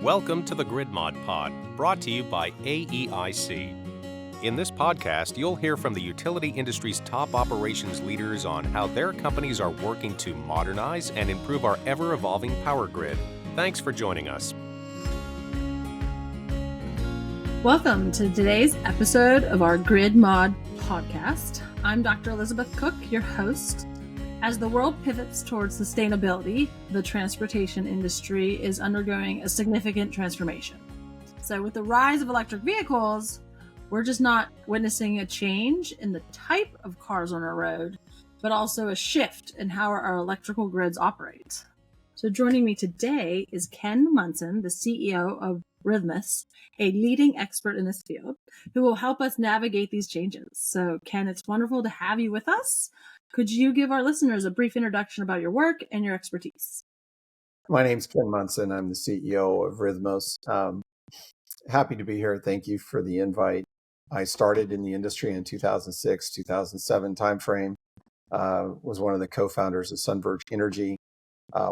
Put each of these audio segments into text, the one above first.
Welcome to the Grid Mod Pod, brought to you by AEIC. In this podcast, you'll hear from the utility industry's top operations leaders on how their companies are working to modernize and improve our ever-evolving power grid. Thanks for joining us. Welcome to today's episode of our Grid Mod podcast. I'm Dr. Elizabeth Cook, your host. As the world pivots towards sustainability, the transportation industry is undergoing a significant transformation. So with the rise of electric vehicles, we're just not witnessing a change in the type of cars on our road, but also a shift in how our electrical grids operate. So joining me today is Ken Munson, the CEO of Rhythmos, a leading expert in this field, who will help us navigate these changes. So Ken, it's wonderful to have you with us. Could you give our listeners a brief introduction about your work and your expertise? My name's Ken Munson. I'm the CEO of Rhythmos. Happy to be here. Thank you for the invite. I started in the industry in 2006, 2007 timeframe. Was one of the co-founders of Sunverge Energy.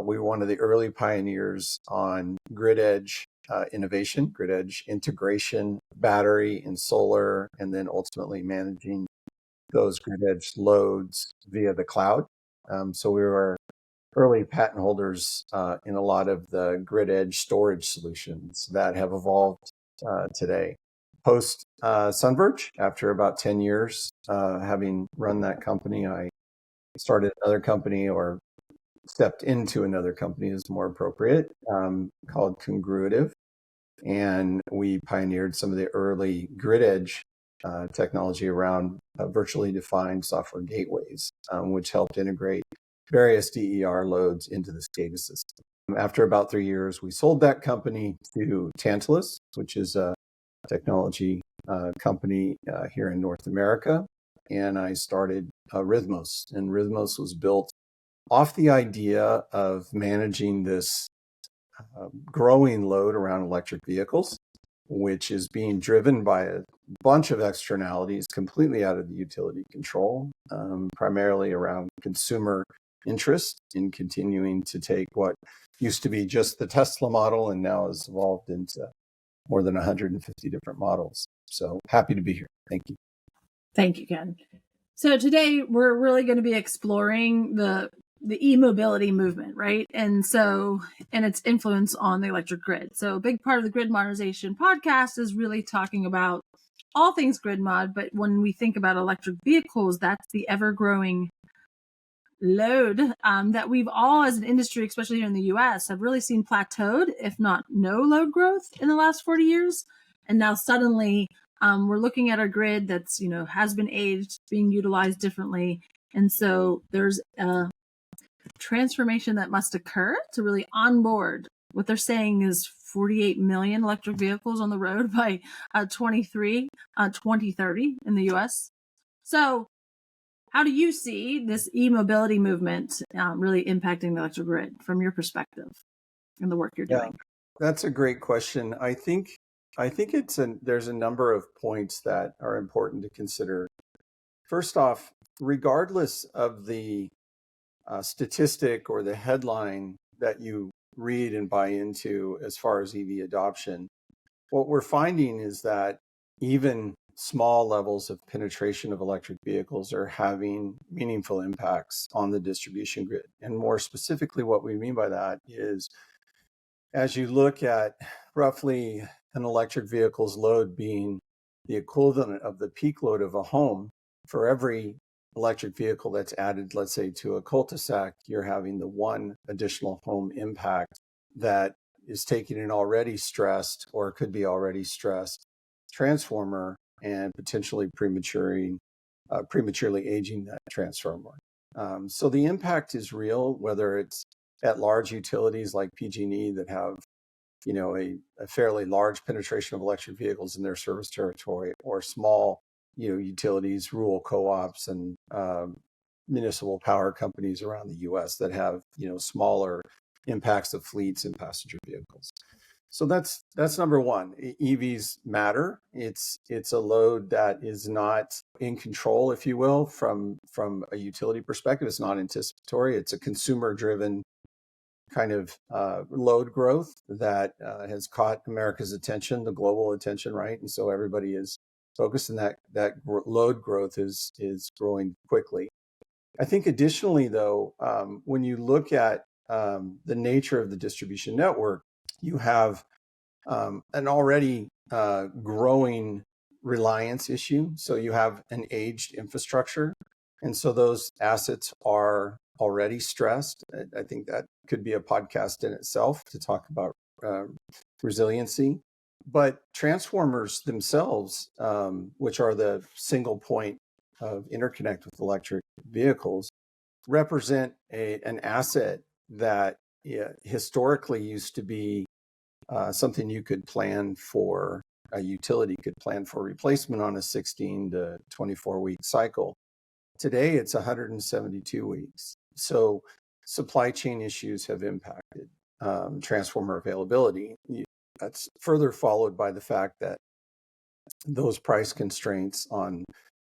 We were one of the early pioneers on grid edge innovation, grid edge integration, battery and solar, and then ultimately managing those grid edge loads via the cloud. So we were early patent holders in a lot of the grid edge storage solutions that have evolved today. Post Sunverge, after about 10 years having run that company, I started another company, or stepped into another company is more appropriate, called Congruitive. And we pioneered some of the early grid edge technology around virtually defined software gateways, which helped integrate various DER loads into the SCADA system. After about 3 years, we sold that company to Tantalus, which is a technology company here in North America. And I started Rhythmos. And Rhythmos was built off the idea of managing this growing load around electric vehicles, which is being driven by a bunch of externalities completely out of the utility control, primarily around consumer interest in continuing to take what used to be just the Tesla model and now has evolved into more than 150 different models. So happy to be here. Thank you. Thank you, Ken. So today we're really going to be exploring the e-mobility movement, right? And its influence on the electric grid. So a big part of the Grid Modernization podcast is really talking about all things grid mod. But when we think about electric vehicles, that's the ever-growing load that we've all, as an industry, especially here in the US, have really seen plateaued, if not no load growth in the last 40 years. And now suddenly we're looking at a grid that's, has been aged, being utilized differently. And so there's a transformation that must occur to really onboard what they're saying is 48 million electric vehicles on the road by 2030 in the US. So how do you see this e-mobility movement really impacting the electric grid from your perspective and the work you're doing? That's a great question. I think there's a number of points that are important to consider. First off, regardless of the statistic or the headline that you read and buy into as far as EV adoption, what we're finding is that even small levels of penetration of electric vehicles are having meaningful impacts on the distribution grid. And more specifically, what we mean by that is, as you look at roughly an electric vehicle's load being the equivalent of the peak load of a home, for every electric vehicle that's added, let's say, to a cul-de-sac, you're having the one additional home impact that is taking an already stressed, or could be already stressed, transformer and potentially prematurely aging that transformer. So the impact is real, whether it's at large utilities like PG&E that have a fairly large penetration of electric vehicles in their service territory, or small utilities, rural co-ops, and municipal power companies around the U.S. that have smaller impacts of fleets and passenger vehicles. So that's number one. EVs matter. It's a load that is not in control, if you will, from a utility perspective. It's not anticipatory. It's a consumer-driven kind of load growth that has caught America's attention, the global attention, right? And so everybody is focused, and load growth is growing quickly. I think additionally, though, when you look at the nature of the distribution network, you have an already growing reliance issue. So you have an aged infrastructure. And so those assets are already stressed. I think that could be a podcast in itself to talk about resiliency. But transformers themselves, which are the single point of interconnect with electric vehicles, represent an asset that historically used to be something you could plan for, a utility could plan for replacement on a 16 to 24 week cycle. Today, it's 172 weeks. So supply chain issues have impacted transformer availability. That's further followed by the fact that those price constraints on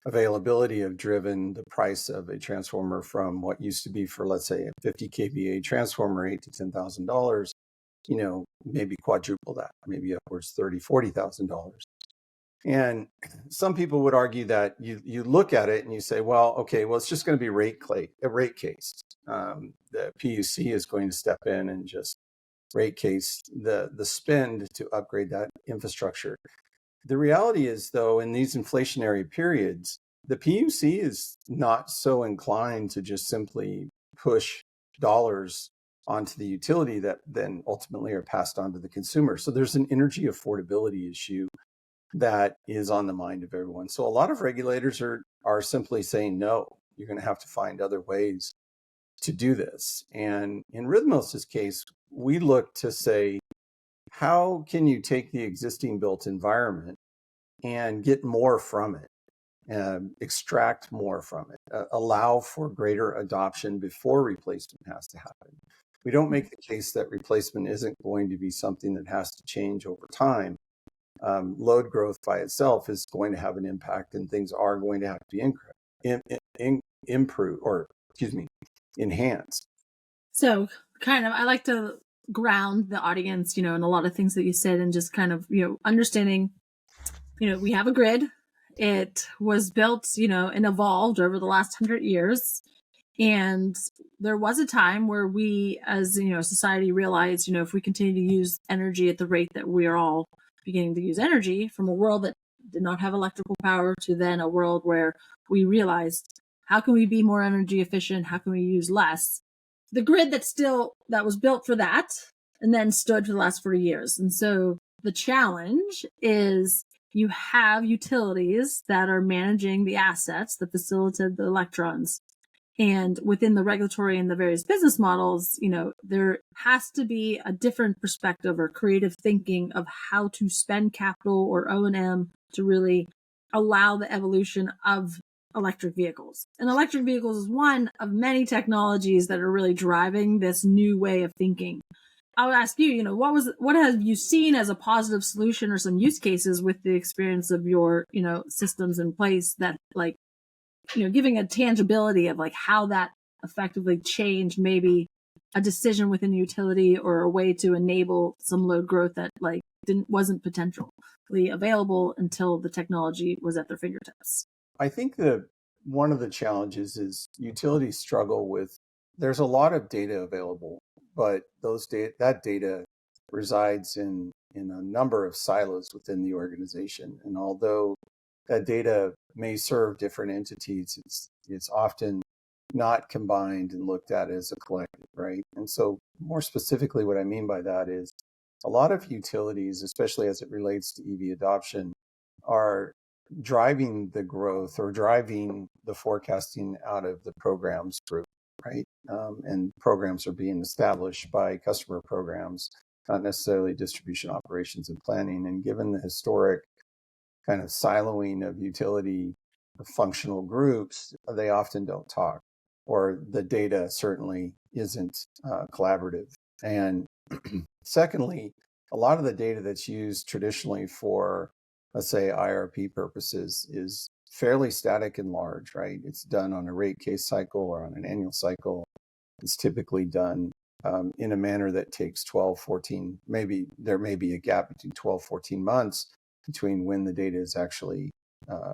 availability have driven the price of a transformer from what used to be for, let's say, a 50 kVA transformer, $8,000 to $10,000, maybe quadruple that, maybe upwards $30,000-$40,000. And some people would argue that you look at it and you say, well, it's just going to be a rate case. The PUC is going to step in and just rate case the spend to upgrade that infrastructure. The reality is, though, in these inflationary periods, the PUC is not so inclined to just simply push dollars onto the utility that then ultimately are passed on to the consumer. So there's an energy affordability issue that is on the mind of everyone. So a lot of regulators are simply saying, no, you're going to have to find other ways to do this. And in Rhythmos' case, we look to say, how can you take the existing built environment and get more from it, extract more from it, allow for greater adoption before replacement has to happen? We don't make the case that replacement isn't going to be something that has to change over time. Load growth by itself is going to have an impact, and things are going to have to be enhanced. So kind of, I like to ground the audience, in a lot of things that you said, and just kind of, understanding, we have a grid. It was built, and evolved over the last 100 years. And there was a time where we, as, society realized, if we continue to use energy at the rate that we are all beginning to use energy, from a world that did not have electrical power to then a world where we realized, how can we be more energy efficient? How can we use less? The grid that was built for that and then stood for the last 40 years. And so the challenge is you have utilities that are managing the assets that facilitate the electrons. And within the regulatory and the various business models, there has to be a different perspective or creative thinking of how to spend capital or O&M to really allow the evolution of electric vehicles. And electric vehicles is one of many technologies that are really driving this new way of thinking. I would ask you, what have you seen as a positive solution or some use cases with the experience of your, systems in place that, like, giving a tangibility of like how that effectively changed maybe a decision within the utility or a way to enable some load growth that wasn't potentially available until the technology was at their fingertips. I think that one of the challenges is utilities struggle with, there's a lot of data available, but that data resides in a number of silos within the organization. And although that data may serve different entities, it's often not combined and looked at as a collective, right? And so more specifically, what I mean by that is a lot of utilities, especially as it relates to EV adoption, are driving the growth or driving the forecasting out of the programs group, right? And programs are being established by customer programs, not necessarily distribution operations and planning. And given the historic kind of siloing of utility functional groups, they often don't talk, or the data certainly isn't collaborative. And secondly, a lot of the data that's used traditionally for, let's say, IRP purposes is fairly static and large, right? It's done on a rate case cycle or on an annual cycle. It's typically done in a manner that takes 12, 14, maybe there may be a gap between 12, 14 months between when the data is actually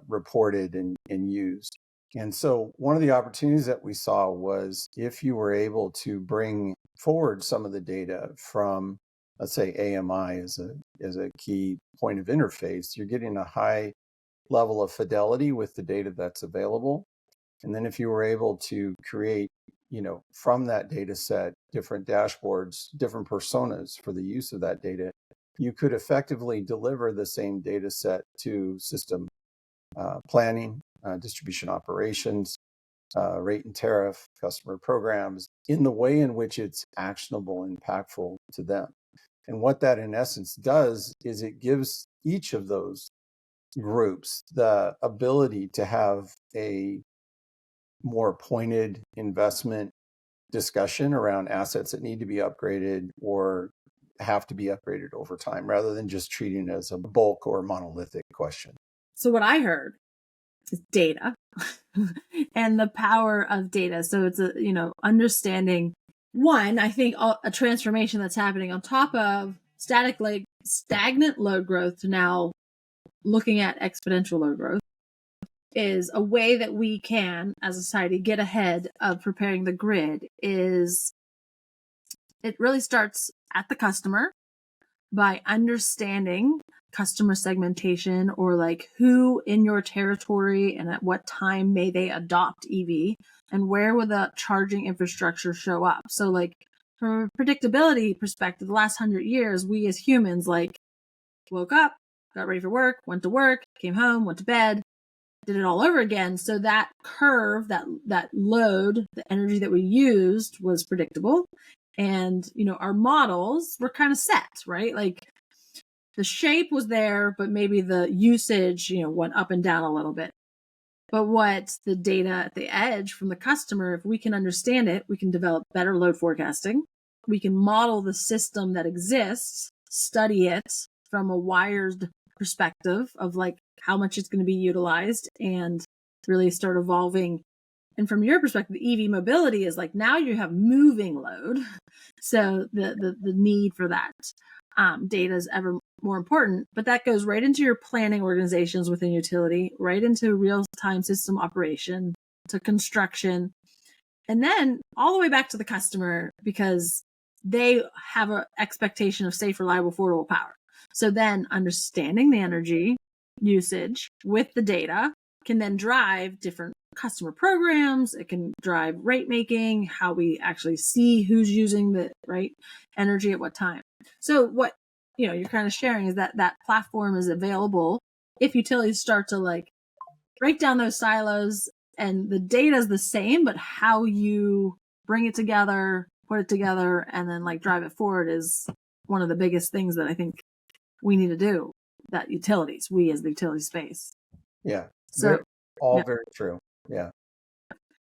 reported and used. And so one of the opportunities that we saw was if you were able to bring forward some of the data from, let's say, AMI as a key point of interface, you're getting a high level of fidelity with the data that's available. And then if you were able to create, from that data set, different dashboards, different personas for the use of that data, you could effectively deliver the same data set to system planning, distribution operations, rate and tariff, customer programs, in the way in which it's actionable and impactful to them. And what that in essence does is it gives each of those groups the ability to have a more pointed investment discussion around assets that need to be upgraded or have to be upgraded over time, rather than just treating it as a bulk or monolithic question. So what I heard is data and the power of data. So it's understanding one, I think a transformation that's happening on top of stagnant load growth to now looking at exponential load growth is a way that we can, as a society, get ahead of preparing the grid. Is it really starts at the customer by understanding customer segmentation, or like who in your territory and at what time may they adopt EV, and where will the charging infrastructure show up. So like from a predictability perspective, the last 100 years, we as humans woke up, got ready for work, went to work, came home, went to bed, did it all over again. So that curve, that load, the energy that we used was predictable. And, our models were kind of set, right? Like the shape was there, but maybe the usage, went up and down a little bit. But what the data at the edge from the customer, if we can understand it, we can develop better load forecasting. We can model the system that exists, study it from a wired perspective of like how much it's going to be utilized, and really start evolving. And from your perspective, EV mobility is like now you have moving load. So the need for that data is ever more important, but that goes right into your planning organizations within utility, right into real-time system operation, to construction, and then all the way back to the customer, because they have an expectation of safe, reliable, affordable power. So then understanding the energy usage with the data can then drive different customer programs. It can drive rate making, how we actually see who's using the right energy at what time. So what you're kind of sharing is that platform is available if utilities start to like break down those silos, and the data is the same, but how you bring it together, put it together, and then like drive it forward is one of the biggest things that I think we need to do, that we as the utility space. Yeah. So very true. Yeah.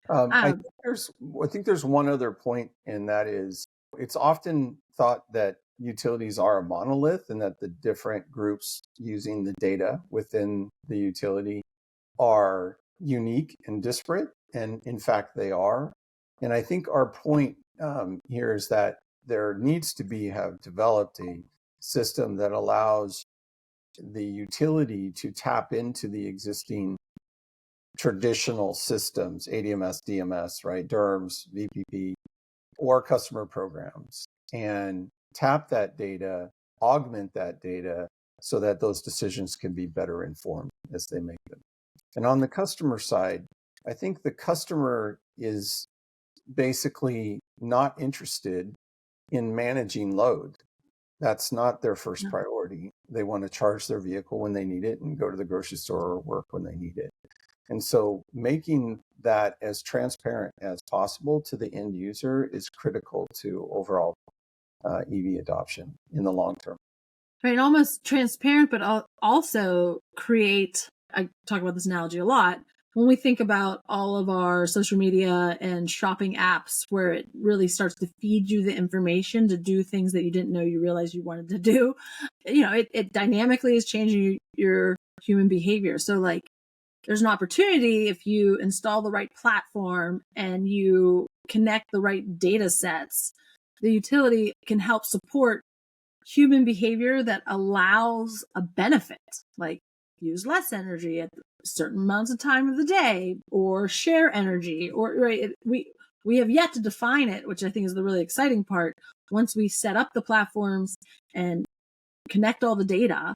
I think there's one other point, and that is it's often thought that utilities are a monolith and that the different groups using the data within the utility are unique and disparate. And in fact, they are. And I think our point here is that there needs to have developed a system that allows the utility to tap into the existing traditional systems, ADMS, DMS, right, DERMS, VPP, or customer programs, and tap that data, augment that data so that those decisions can be better informed as they make them. And on the customer side, I think the customer is basically not interested in managing load. That's not their first priority. They want to charge their vehicle when they need it and go to the grocery store or work when they need it. And so making that as transparent as possible to the end user is critical to overall EV adoption in the long term. Right, almost transparent, but also create, I talk about this analogy a lot, when we think about all of our social media and shopping apps, where it really starts to feed you the information to do things that you didn't know you realized you wanted to do, it dynamically is changing your human behavior. So like, there's an opportunity if you install the right platform and you connect the right data sets the utility can help support human behavior that allows a benefit, like use less energy at certain amounts of time of the day, or share energy, or right. We have yet to define it, which I think is the really exciting part. Once we set up the platforms and connect all the data,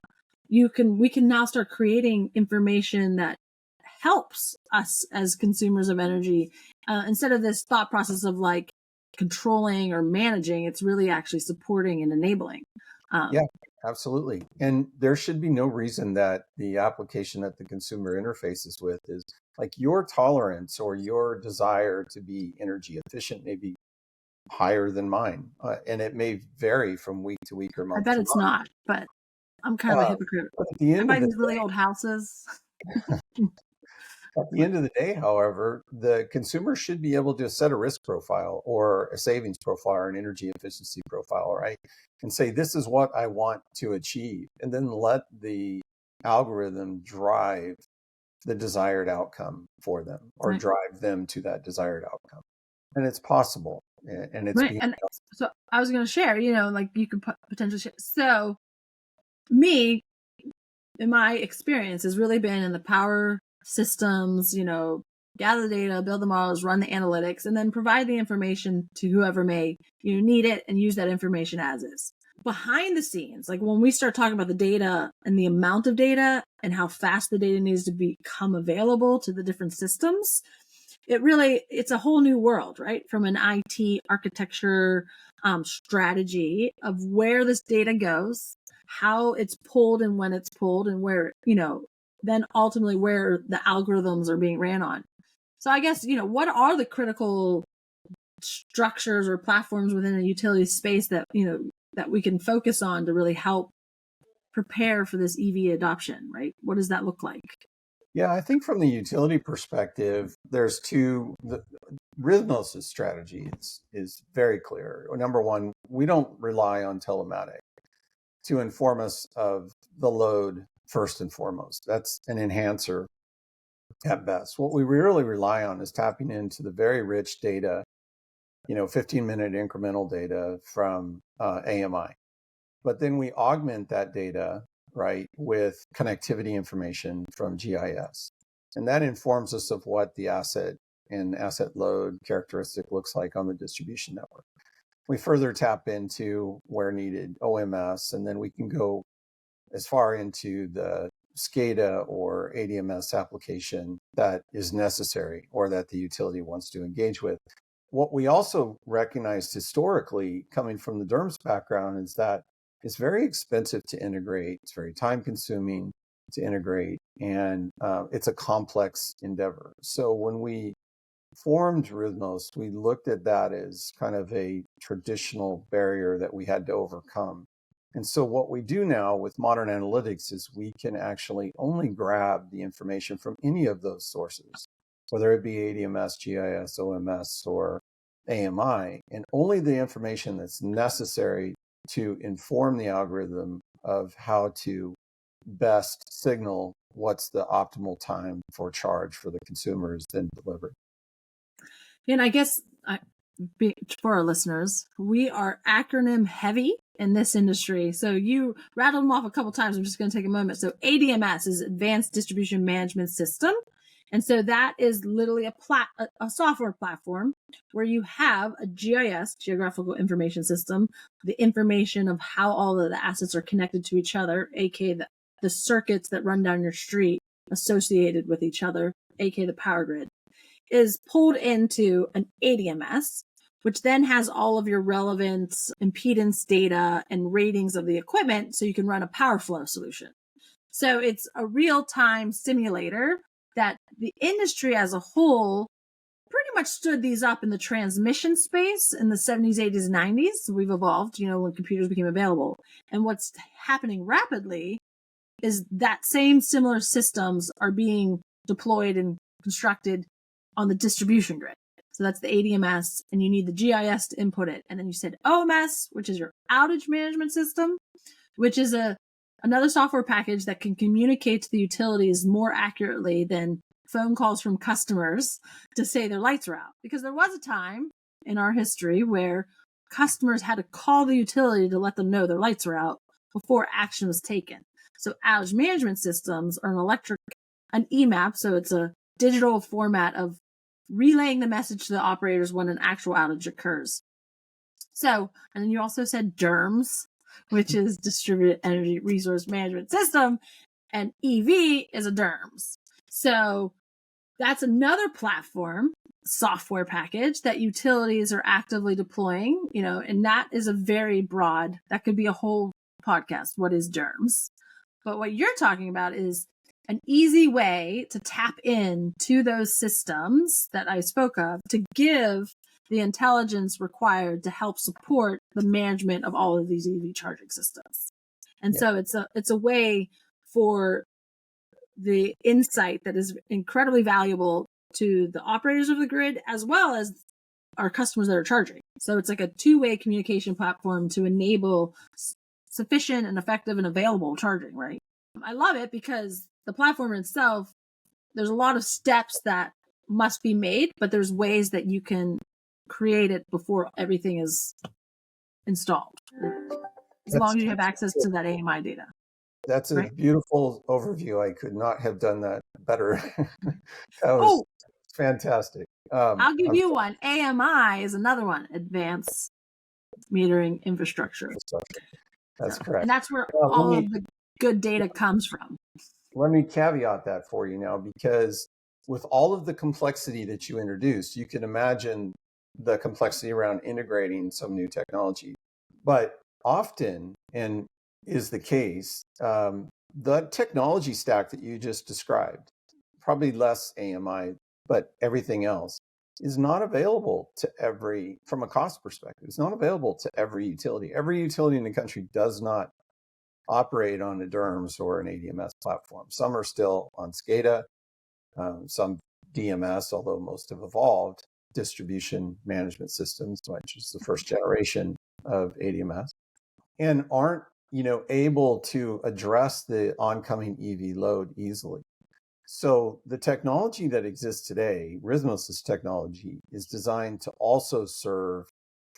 we can now start creating information that helps us as consumers of energy, instead of this thought process of like controlling or managing. It's really actually supporting and enabling. Yeah, absolutely. And there should be no reason that the application that the consumer interfaces with is like your tolerance or your desire to be energy efficient may be higher than mine. And it may vary from week to week or I month bet to it's month. not, but I'm kind of a hypocrite. But at the I end buy of the these really old houses. At the end of the day, however, the consumer should be able to set a risk profile or a savings profile or an energy efficiency profile, right? And say, this is what I want to achieve. And then let the algorithm drive the desired outcome for them, or Right. drive them to that desired outcome. And it's possible. And it's Right. And so I was going to share, like you could potentially share. So me, in my experience, has really been in the power systems, gather the data, build the models, run the analytics, and then provide the information to whoever may need it, and use that information as is. Behind the scenes, like when we start talking about the data and the amount of data and how fast the data needs to become available to the different systems, it's a whole new world, right? From an IT architecture strategy of where this data goes, how it's pulled and when it's pulled, and where, then ultimately where the algorithms are being ran on. So I guess, what are the critical structures or platforms within a utility space that, that we can focus on to really help prepare for this EV adoption, right? What does that look like? Yeah, I think from the utility perspective, there's Rhythmos' strategy is very clear. Number one, we don't rely on telematics to inform us of the load first and foremost. That's an enhancer at best. What we really rely on is tapping into the very rich data, 15-minute incremental data from AMI. But then we augment that data, right, with connectivity information from GIS. And that informs us of what the asset and asset load characteristic looks like on the distribution network. We further tap into, where needed, OMS, and then we can go as far into the SCADA or ADMS application that is necessary or that the utility wants to engage with. What we also recognized historically, coming from the DERMS background, is that it's very expensive to integrate. It's very time consuming to integrate, and it's a complex endeavor. So when we formed Rhythmos, we looked at that as kind of a traditional barrier that we had to overcome. And so what we do now with modern analytics is we can actually only grab the information from any of those sources, whether it be ADMS, GIS, OMS, or AMI, and only the information that's necessary to inform the algorithm of how to best signal what's the optimal time for charge for the consumers then delivered. And I guess for our listeners, we are acronym heavy in this industry. So you rattled them off a couple times. I'm just going to take a moment. So ADMS is Advanced Distribution Management System. And so that is literally a software platform where you have a GIS, Geographical Information System, the information of how all of the assets are connected to each other, aka the circuits that run down your street associated with each other, aka the power grid, is pulled into an ADMS, which then has all of your relevant impedance data and ratings of the equipment so you can run a power flow solution. So it's a real-time simulator that the industry as a whole pretty much stood these up in the transmission space in the 70s, 80s, 90s. So we've evolved, when computers became available. And what's happening rapidly is that similar systems are being deployed and constructed on the distribution grid. So that's the ADMS, and you need the GIS to input it. And then you said OMS, which is your outage management system, which is another software package that can communicate to the utilities more accurately than phone calls from customers to say their lights are out. Because there was a time in our history where customers had to call the utility to let them know their lights were out before action was taken. So outage management systems are an EMAP, so it's a digital format of relaying the message to the operators when an actual outage occurs. So, and then you also said DERMS, which is Distributed Energy Resource Management System, and EV is a DERMS. So that's another platform, software package that utilities are actively deploying, and that is a very broad, that could be a whole podcast. What is DERMS? But what you're talking about is an easy way to tap into those systems that I spoke of to give the intelligence required to help support the management of all of these EV charging systems. And so it's a way for the insight that is incredibly valuable to the operators of the grid as well as our customers that are charging. So it's like a two-way communication platform to enable sufficient and effective and available charging, right? I love it because the platform itself, there's a lot of steps that must be made, but there's ways that you can create it before everything is installed, as long as you have access to that AMI data. That's a beautiful overview. I could not have done that better. That was fantastic. I'll give you one. AMI is another one, Advanced Metering Infrastructure. That's correct. And that's where all of the good data comes from. Let me caveat that for you now, because with all of the complexity that you introduced, you can imagine the complexity around integrating some new technology. But often, and is the case, the technology stack that you just described, probably less AMI, but everything else is not available to from a cost perspective, it's not available to every utility. Every utility in the country does not operate on a DERMS or an ADMS platform. Some are still on SCADA, some DMS, although most have evolved, distribution management systems, which is the first generation of ADMS, and aren't able to address the oncoming EV load easily. So the technology that exists today, Rhythmos' technology, is designed to also serve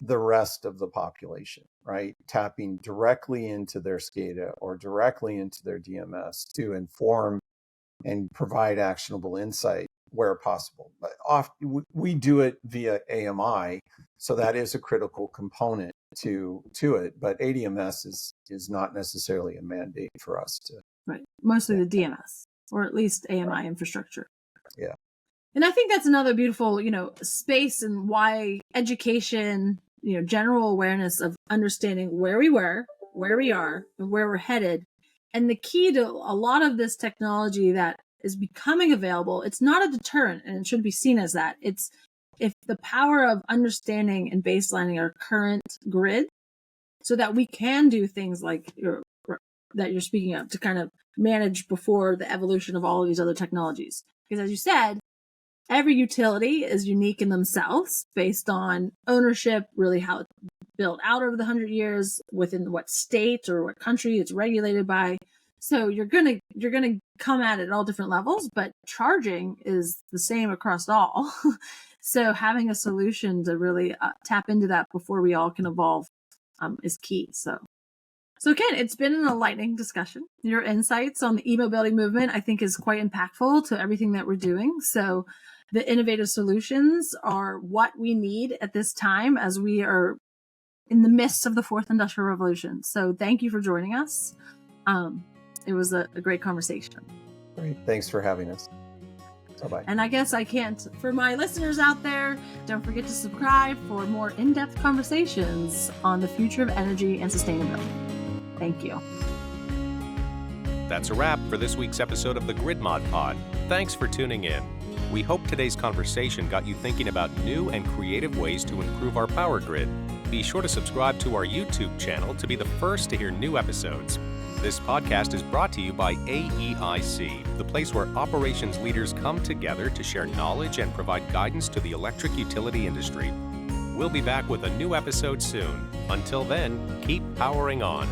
the rest of the population, right? Tapping directly into their SCADA or directly into their DMS to inform and provide actionable insight where possible. But often we do it via AMI, so that is a critical component to it. But ADMS is not necessarily a mandate for us to. Right, mostly the DMS, or at least AMI infrastructure. Yeah. And I think that's another beautiful, space and why education, general awareness of understanding where we were, where we are, and where we're headed. And the key to a lot of this technology that is becoming available, it's not a deterrent, and it should be seen as that. It's if the power of understanding and baselining our current grid so that we can do things like that you're speaking of to kind of manage before the evolution of all of these other technologies. Because as you said, every utility is unique in themselves based on ownership, really how it's built out over the 100 years, within what state or what country it's regulated by. So you're gonna come at it at all different levels, but charging is the same across all. So having a solution to really tap into that before we all can evolve is key. So Ken, it's been an enlightening discussion. Your insights on the e-mobility movement, I think, is quite impactful to everything that we're doing. So the innovative solutions are what we need at this time as we are in the midst of the fourth industrial revolution. So thank you for joining us. It was a great conversation. Great. Thanks for having us. Bye-bye. And I guess I can't, for my listeners out there, don't forget to subscribe for more in-depth conversations on the future of energy and sustainability. Thank you. That's a wrap for this week's episode of the Grid Mod Pod. Thanks for tuning in. We hope today's conversation got you thinking about new and creative ways to improve our power grid. Be sure to subscribe to our YouTube channel to be the first to hear new episodes. This podcast is brought to you by AEIC, the place where operations leaders come together to share knowledge and provide guidance to the electric utility industry. We'll be back with a new episode soon. Until then, keep powering on.